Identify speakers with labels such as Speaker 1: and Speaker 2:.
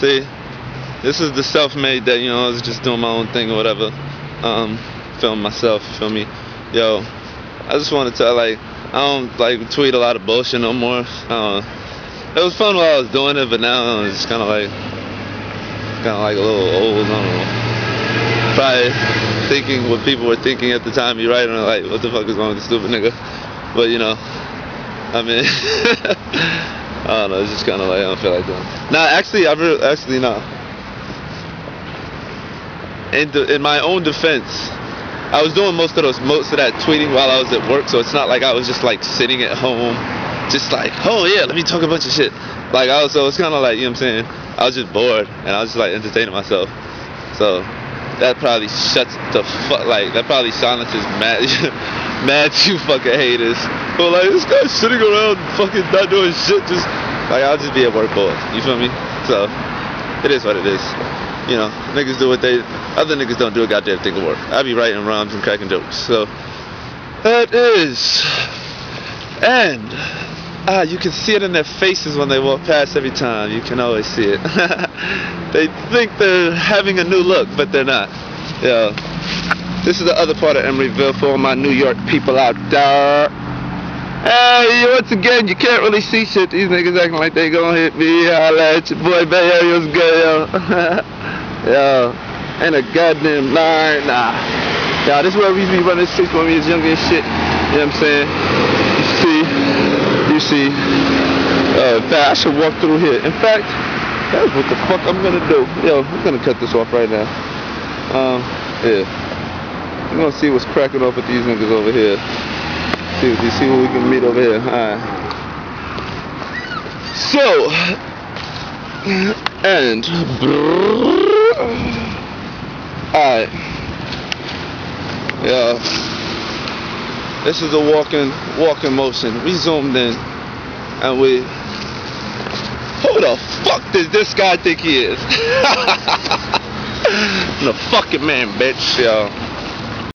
Speaker 1: See, this is the self-made that, I was just doing my own thing or whatever. Film myself, you feel me? Yo, I just want to tell, like, I don't, like, tweet a lot of bullshit no more. It was fun while I was doing it, but now it's kind of like a little old, I don't know. Probably thinking what people were thinking at the time you write, and like, what the fuck is wrong with the stupid nigga? But, I mean, I don't know, it's just kind of like, I don't feel like doing it. Nah, actually, no. In my own defense, I was doing most of that tweeting while I was at work, so it's not like I was just like sitting at home, just like, oh yeah, let me talk a bunch of shit. Like so it's kind of like, you know what I'm saying? I was just bored, and I was just like entertaining myself. So that probably that probably silences mad you fucking haters. But like, this guy's sitting around fucking not doing shit, just like, I'll just be at work bored. You feel me? So it is what it is. Niggas do what other niggas don't do a goddamn thing at work. I be writing rhymes and cracking jokes. So that is, and you can see it in their faces when they walk past every time. You can always see it. They think they're having a new look, but they're not. This is the other part of Emeryville for all my New York people out there. Hey, once again, you can't really see shit. These niggas acting like they gonna hit me. Holla at your boy, Bay Area's good, yo. Yo, ain't a goddamn line, nah. Yo, this is where we used to be running the streets when we was younger and shit. You know what I'm saying? You see. In fact, I should walk through here. In fact, that's what the fuck I'm gonna do. Yo, I'm gonna cut this off right now. Yeah. We're gonna see what's cracking up with these niggas over here. See what we can meet over here. Alright. So, and alright. Yeah. This is a walking motion. We zoomed in and we, who the fuck does this guy think he is? I'm the fucking man, bitch, yo.